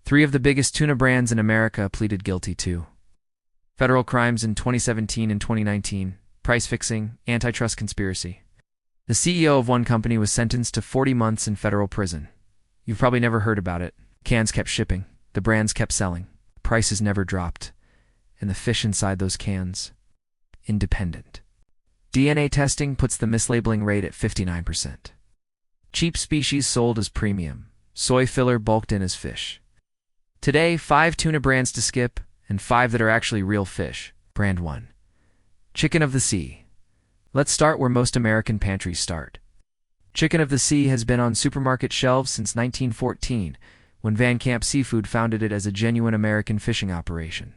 Three of the biggest tuna brands in America pleaded guilty to federal crimes in 2017 and 2019, price fixing, antitrust conspiracy. The CEO of one company was sentenced to 40 months in federal prison. You've probably never heard about it. Cans kept shipping, the brands kept selling, prices never dropped, and the fish inside those cans, independent. DNA testing puts the mislabeling rate at 59%. Cheap species sold as premium, soy filler bulked in as fish. Today, 5 tuna brands to skip, and 5 that are actually real fish. Brand 1. Chicken of the Sea. Let's start where most American pantries start. Chicken of the Sea has been on supermarket shelves since 1914, when Van Camp Seafood founded it as a genuine American fishing operation.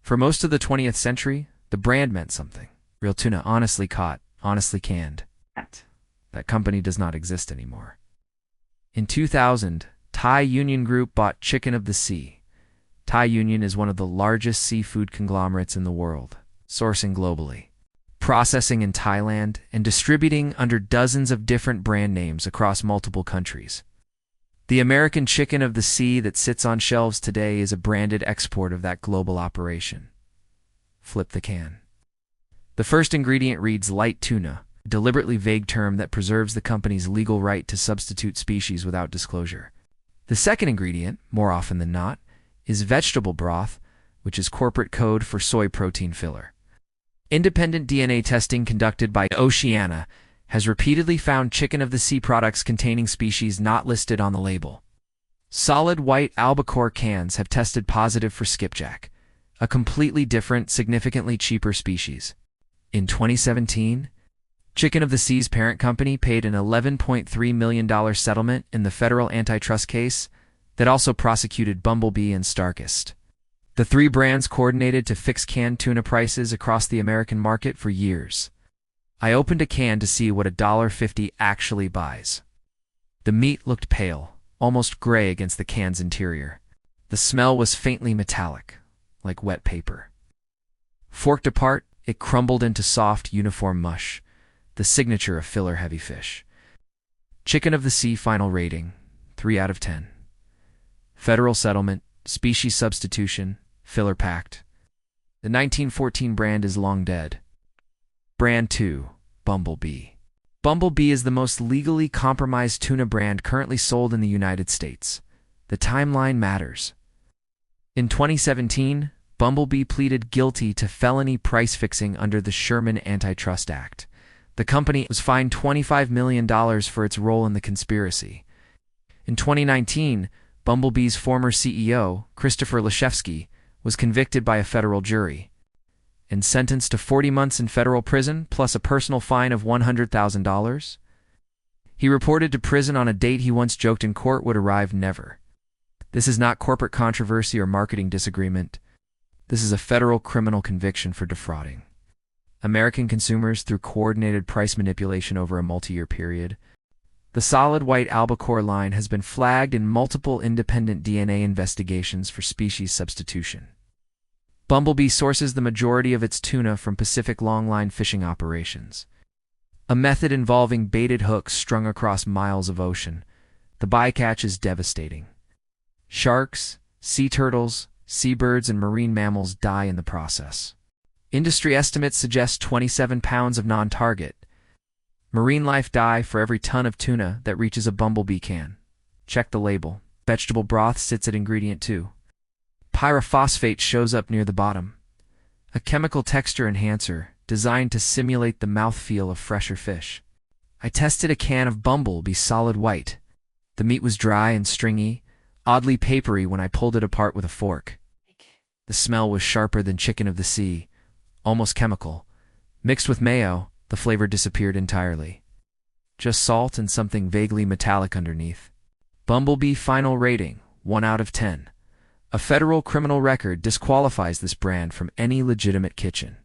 For most of the 20th century, the brand meant something. Real tuna, honestly caught, honestly canned. That company does not exist anymore. In 2000, Thai Union Group bought Chicken of the Sea. Thai Union is one of the largest seafood conglomerates in the world, sourcing globally, processing in Thailand, and distributing under dozens of different brand names across multiple countries. The American Chicken of the Sea that sits on shelves today is a branded export of that global operation. Flip the can. The first ingredient reads light tuna, a deliberately vague term that preserves the company's legal right to substitute species without disclosure. The second ingredient, more often than not, is vegetable broth, which is corporate code for soy protein filler. Independent DNA testing conducted by Oceana has repeatedly found Chicken of the Sea products containing species not listed on the label. Solid white albacore cans have tested positive for skipjack, a completely different, significantly cheaper species. In 2017, Chicken of the Sea's parent company paid an $11.3 million settlement in the federal antitrust case that also prosecuted Bumblebee and Starkist. The 3 brands coordinated to fix canned tuna prices across the American market for years. I opened a can to see what $1.50 actually buys. The meat looked pale, almost gray against the can's interior. The smell was faintly metallic, like wet paper. Forked apart, it crumbled into soft, uniform mush, the signature of filler-heavy fish. Chicken of the Sea final rating, 3 out of 10. Federal settlement, species substitution, filler packed. The 1914 brand is long dead. Brand 2, Bumblebee. Bumblebee is the most legally compromised tuna brand currently sold in the United States. The timeline matters. In 2017, Bumblebee pleaded guilty to felony price fixing under the Sherman Antitrust Act. The company was fined $25 million for its role in the conspiracy. In 2019, Bumblebee's former CEO, Christopher Leshefsky, was convicted by a federal jury and sentenced to 40 months in federal prison plus a personal fine of $100,000. He reported to prison on a date he once joked in court would arrive never. This is not corporate controversy or marketing disagreement. This is a federal criminal conviction for defrauding American consumers through coordinated price manipulation over a multi-year period. The solid white albacore line has been flagged in multiple independent DNA investigations for species substitution. Bumblebee sources the majority of its tuna from Pacific longline fishing operations, a method involving baited hooks strung across miles of ocean. The bycatch is devastating. Sharks, sea turtles, seabirds, and marine mammals die in the process. Industry estimates suggest 27 pounds of non-target marine life die for every ton of tuna that reaches a Bumblebee can. Check the label. Vegetable broth sits at ingredient 2. Pyrophosphate shows up near the bottom, a chemical texture enhancer designed to simulate the mouthfeel of fresher fish. I tested a can of Bumblebee solid white. The meat was dry and stringy, oddly papery when I pulled it apart with a fork. The smell was sharper than Chicken of the Sea, almost chemical. Mixed with mayo, the flavor disappeared entirely. Just salt and something vaguely metallic underneath. Bumblebee final rating, 1 out of 10. A federal criminal record disqualifies this brand from any legitimate kitchen.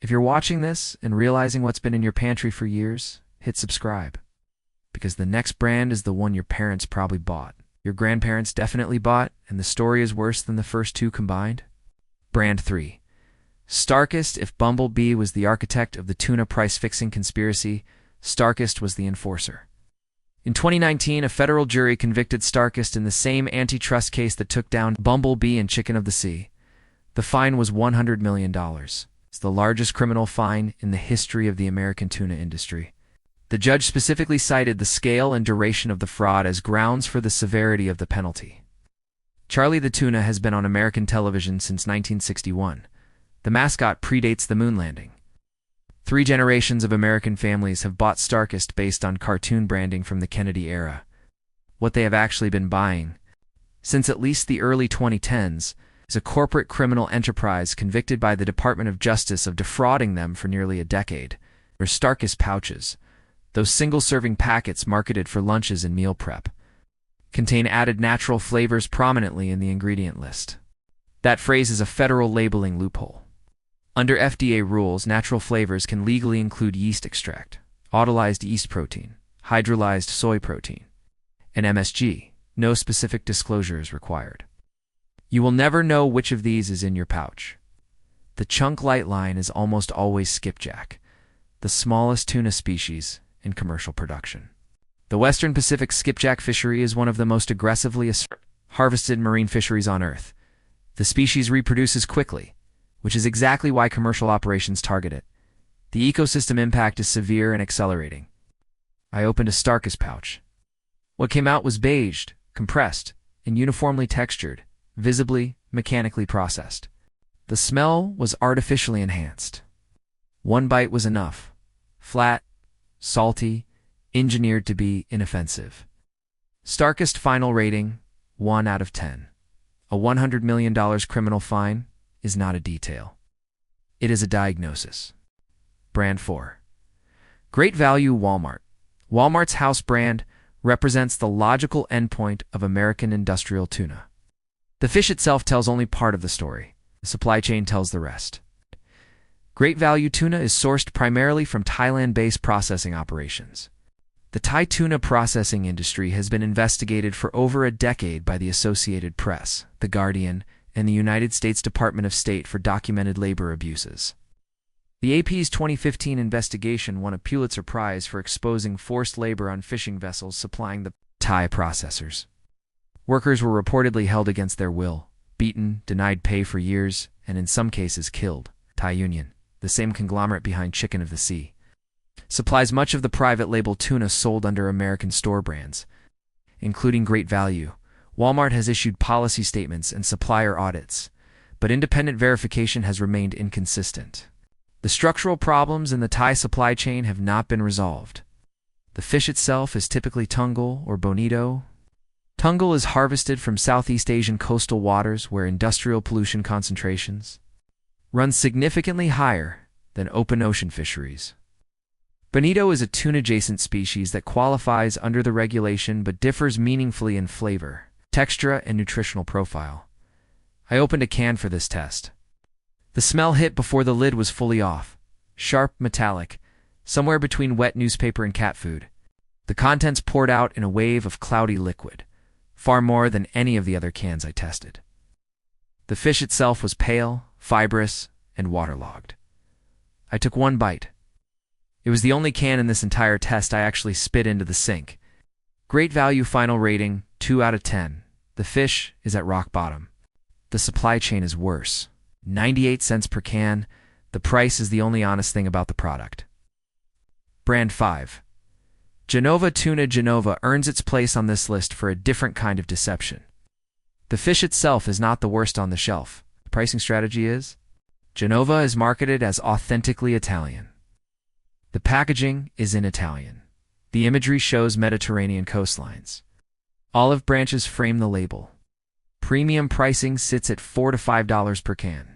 If you're watching this and realizing what's been in your pantry for years, hit subscribe. Because the next brand is the one your parents probably bought, your grandparents definitely bought, and the story is worse than the first 2 combined. Brand 3. Starkist. If Bumblebee was the architect of the tuna price-fixing conspiracy, Starkist was the enforcer. In 2019, a federal jury convicted Starkist in the same antitrust case that took down Bumblebee and Chicken of the Sea. The fine was $100 million. It's the largest criminal fine in the history of the American tuna industry. The judge specifically cited the scale and duration of the fraud as grounds for the severity of the penalty. Charlie the Tuna has been on American television since 1961. The mascot predates the moon landing. 3 generations of American families have bought Starkist based on cartoon branding from the Kennedy era. What they have actually been buying, since at least the early 2010s, is a corporate criminal enterprise convicted by the Department of Justice of defrauding them for nearly a decade. Or Starkist pouches, those single-serving packets marketed for lunches and meal prep, contain added natural flavors prominently in the ingredient list. That phrase is a federal labeling loophole. Under FDA rules, natural flavors can legally include yeast extract, autolyzed yeast protein, hydrolyzed soy protein, and MSG. No specific disclosure is required. You will never know which of these is in your pouch. The Chunk Light line is almost always skipjack, the smallest tuna species in commercial production. The Western Pacific skipjack fishery is one of the most aggressively harvested marine fisheries on Earth. The species reproduces quickly, which is exactly why commercial operations target it. The ecosystem impact is severe and accelerating. I opened a Starkist pouch. What came out was beiged, compressed, and uniformly textured, visibly, mechanically processed. The smell was artificially enhanced. One bite was enough. Flat, salty, engineered to be inoffensive. Starkist final rating, 1 out of 10. A $100 million criminal fine is not a detail. It is a diagnosis. Brand 4. Great value Walmart. Walmart's house brand represents the logical endpoint of American industrial tuna. The fish itself tells only part of the story. The supply chain tells the rest. Great value tuna is sourced primarily from Thailand-based processing operations. The Thai tuna processing industry has been investigated for over a decade by the Associated Press, The Guardian, and the United States Department of State for documented labor abuses. The AP's 2015 investigation won a Pulitzer Prize for exposing forced labor on fishing vessels supplying the Thai processors. Workers were reportedly held against their will, beaten, denied pay for years, and in some cases killed. Thai Union, the same conglomerate behind Chicken of the Sea, supplies much of the private label tuna sold under American store brands, including Great Value. Walmart has issued policy statements and supplier audits, but independent verification has remained inconsistent. The structural problems in the Thai supply chain have not been resolved. The fish itself is typically tungal or bonito. Tungal is harvested from Southeast Asian coastal waters where industrial pollution concentrations run significantly higher than open ocean fisheries. Bonito is a tuna-adjacent species that qualifies under the regulation but differs meaningfully in flavor, texture, and nutritional profile. I opened a can for this test. The smell hit before the lid was fully off. Sharp, metallic, somewhere between wet newspaper and cat food. The contents poured out in a wave of cloudy liquid, far more than any of the other cans I tested. The fish itself was pale, fibrous, and waterlogged. I took one bite. It was the only can in this entire test I actually spit into the sink. Great value final rating, 2 out of 10. The fish is at rock bottom. The supply chain is worse. 98 cents per can. The price is the only honest thing about the product. Brand 5. Genova Tuna. Genova earns its place on this list for a different kind of deception. The fish itself is not the worst on the shelf. The pricing strategy is: Genova is marketed as authentically Italian. The packaging is in Italian. The imagery shows Mediterranean coastlines. Olive branches frame the label. Premium pricing sits at $4 to $5 per can.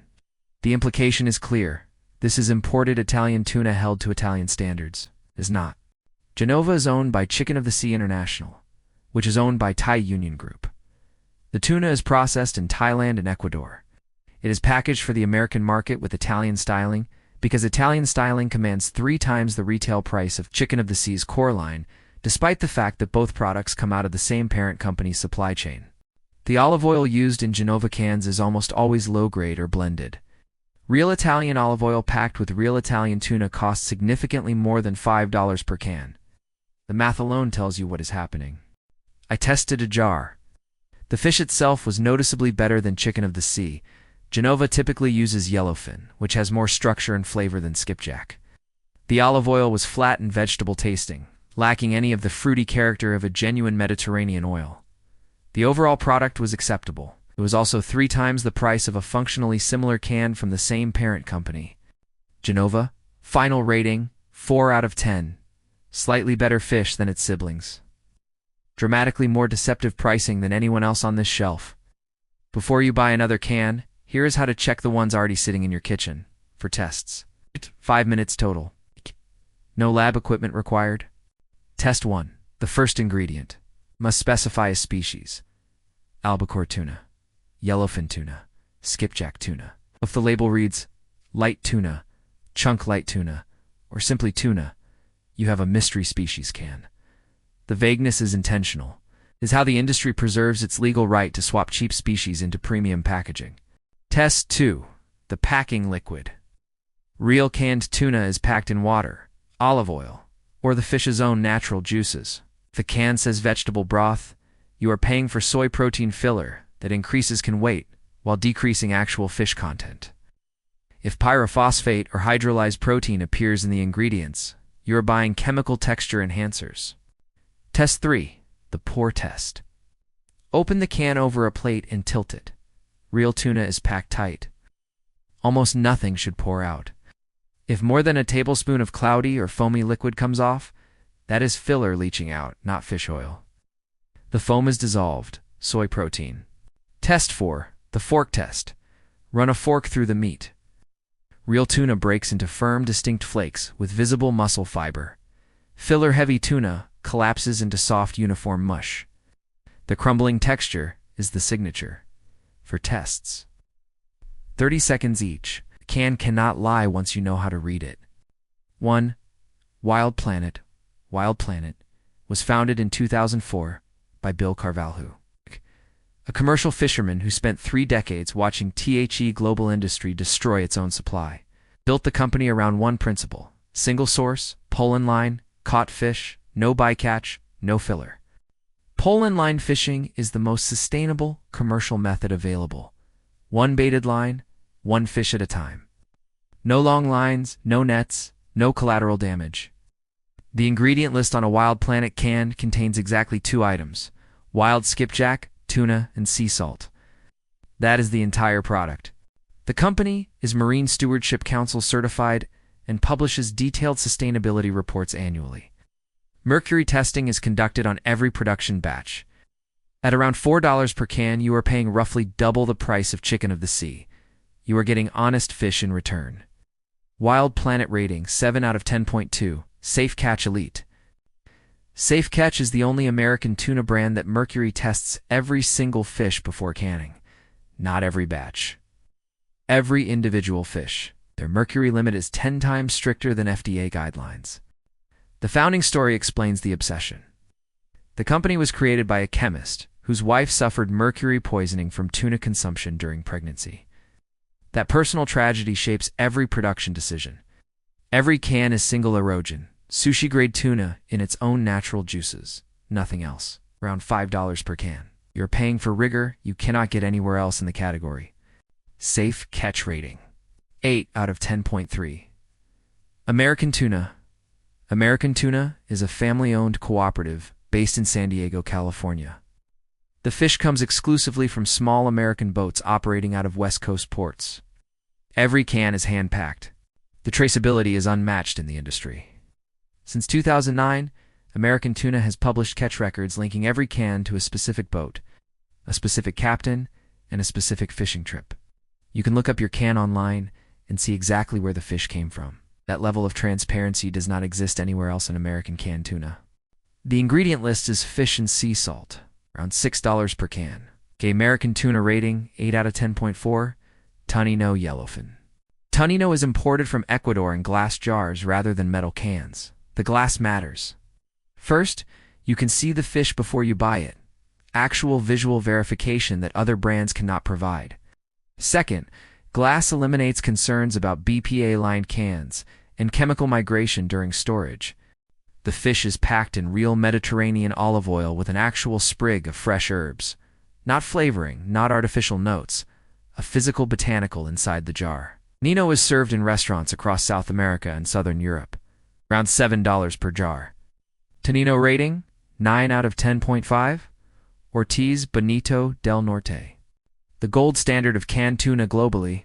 The implication is clear. This is imported Italian tuna held to Italian standards. It is not. Genova is owned by Chicken of the Sea International, which is owned by Thai Union Group. The tuna is processed in Thailand and Ecuador. It is packaged for the American market with Italian styling because Italian styling commands 3 times the retail price of Chicken of the Sea's core line, despite the fact that both products come out of the same parent company's supply chain. The olive oil used in Genova cans is almost always low-grade or blended. Real Italian olive oil packed with real Italian tuna costs significantly more than $5 per can. The math alone tells you what is happening. I tested a jar. The fish itself was noticeably better than chicken of the sea. Genova typically uses yellowfin, which has more structure and flavor than skipjack. The olive oil was flat and vegetable tasting, lacking any of the fruity character of a genuine Mediterranean oil. The overall product was acceptable. It was also 3 times the price of a functionally similar can from the same parent company. Genova, final rating, 4 out of 10. Slightly better fish than its siblings. Dramatically more deceptive pricing than anyone else on this shelf. Before you buy another can, here is how to check the ones already sitting in your kitchen for tests. 5 minutes total. No lab equipment required. Test 1. The first ingredient. Must specify a species. Albacore tuna, yellowfin tuna, skipjack tuna. If the label reads light tuna, chunk light tuna, or simply tuna, you have a mystery species can. The vagueness is intentional. It is how the industry preserves its legal right to swap cheap species into premium packaging. Test 2. The packing liquid. Real canned tuna is packed in water, olive oil, or the fish's own natural juices. If the can says vegetable broth, you are paying for soy protein filler that increases can weight while decreasing actual fish content. If pyrophosphate or hydrolyzed protein appears in the ingredients, you are buying chemical texture enhancers. Test 3. The pour test. Open the can over a plate and tilt it. Real tuna is packed tight. Almost nothing should pour out. If more than a tablespoon of cloudy or foamy liquid comes off, that is filler leaching out, not fish oil. The foam is dissolved, soy protein. Test 4. The fork test. Run a fork through the meat. Real tuna breaks into firm, distinct flakes with visible muscle fiber. Filler-heavy tuna collapses into soft, uniform mush. The crumbling texture is the signature. For tests. 30 seconds each. The can cannot lie once you know how to read it. 1. Wild Planet. Wild Planet was founded in 2004 by Bill Carvalho, a commercial fisherman who spent 3 decades watching the global industry destroy its own supply. Built the company around one principle: single source, pull-in line, caught fish, no bycatch, no filler. Pull-in line fishing is the most sustainable commercial method available. One baited line, one fish at a time. No long lines, no nets, no collateral damage. The ingredient list on a Wild Planet can contains exactly 2 items: wild skipjack, tuna, and sea salt. That is the entire product. The company is Marine Stewardship Council certified and publishes detailed sustainability reports annually. Mercury testing is conducted on every production batch. At around $4 per can, you are paying roughly double the price of chicken of the sea. You are getting honest fish in return. Wild Planet rating 7 out of 10.2. Safe Catch Elite. Safe Catch is the only American tuna brand that Mercury tests every single fish before canning. Not every batch. Every individual fish. Their mercury limit is 10 times stricter than FDA guidelines. The founding story explains the obsession. The company was created by a chemist whose wife suffered mercury poisoning from tuna consumption during pregnancy. That personal tragedy shapes every production decision. Every can is single erogen, sushi-grade tuna in its own natural juices, nothing else. Around $5 per can. You're paying for rigor you cannot get anywhere else in the category. Safe Catch rating 8 out of 10.3. American Tuna. American Tuna is a family-owned cooperative based in San Diego, California. The fish comes exclusively from small American boats operating out of West Coast ports. Every can is hand-packed. The traceability is unmatched in the industry. Since 2009, American Tuna has published catch records linking every can to a specific boat, a specific captain, and a specific fishing trip. You can look up your can online and see exactly where the fish came from. That level of transparency does not exist anywhere else in American canned tuna. The ingredient list is fish and sea salt, around $6 per can. American Tuna rating 8 out of 10.4. Tunino yellowfin. Tunino is imported from Ecuador in glass jars rather than metal cans. The glass matters. First, you can see the fish before you buy it. Actual visual verification that other brands cannot provide. Second, glass eliminates concerns about BPA-lined cans and chemical migration during storage. The fish is packed in real Mediterranean olive oil with an actual sprig of fresh herbs. Not flavoring, not artificial notes. A physical botanical inside the jar. Nino is served in restaurants across South America and Southern Europe. Around $7 per jar. Tonino rating? 9 out of 10.5? Ortiz Bonito del Norte. The gold standard of canned tuna globally.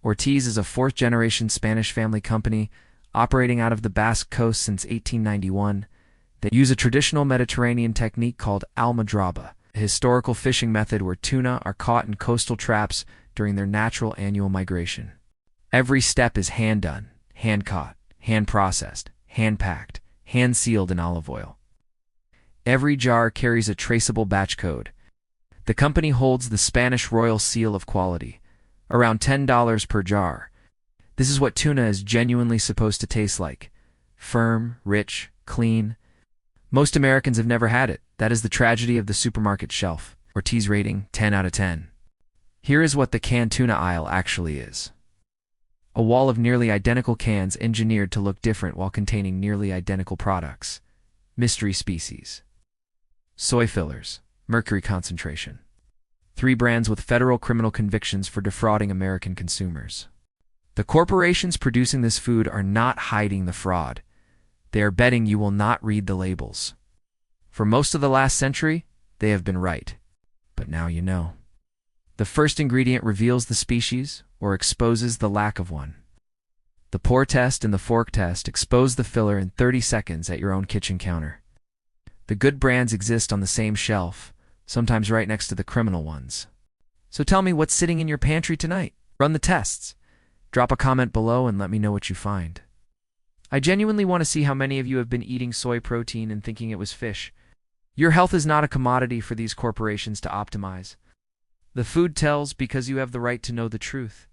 Ortiz is a fourth-generation Spanish family company operating out of the Basque Coast since 1891. They use a traditional Mediterranean technique called almadraba, a historical fishing method where tuna are caught in coastal traps during their natural annual migration. Every step is hand-done, hand-caught, hand-processed, hand-packed, hand-sealed in olive oil. Every jar carries a traceable batch code. The company holds the Spanish Royal Seal of Quality, around $10 per jar. This is what tuna is genuinely supposed to taste like. Firm, rich, clean. Most Americans have never had it. That is the tragedy of the supermarket shelf. Ortiz rating, 10 out of 10. Here is what the canned tuna aisle actually is. A wall of nearly identical cans engineered to look different while containing nearly identical products. Mystery species. Soy fillers. Mercury concentration. 3 brands with federal criminal convictions for defrauding American consumers. The corporations producing this food are not hiding the fraud. They are betting you will not read the labels. For most of the last century, they have been right. But now you know. The first ingredient reveals the species or exposes the lack of one. The pour test and the fork test expose the filler in 30 seconds at your own kitchen counter. The good brands exist on the same shelf, sometimes right next to the criminal ones. So tell me what's sitting in your pantry tonight. Run the tests. Drop a comment below and let me know what you find. I genuinely want to see how many of you have been eating soy protein and thinking it was fish. Your health is not a commodity for these corporations to optimize. The food tells because you have the right to know the truth.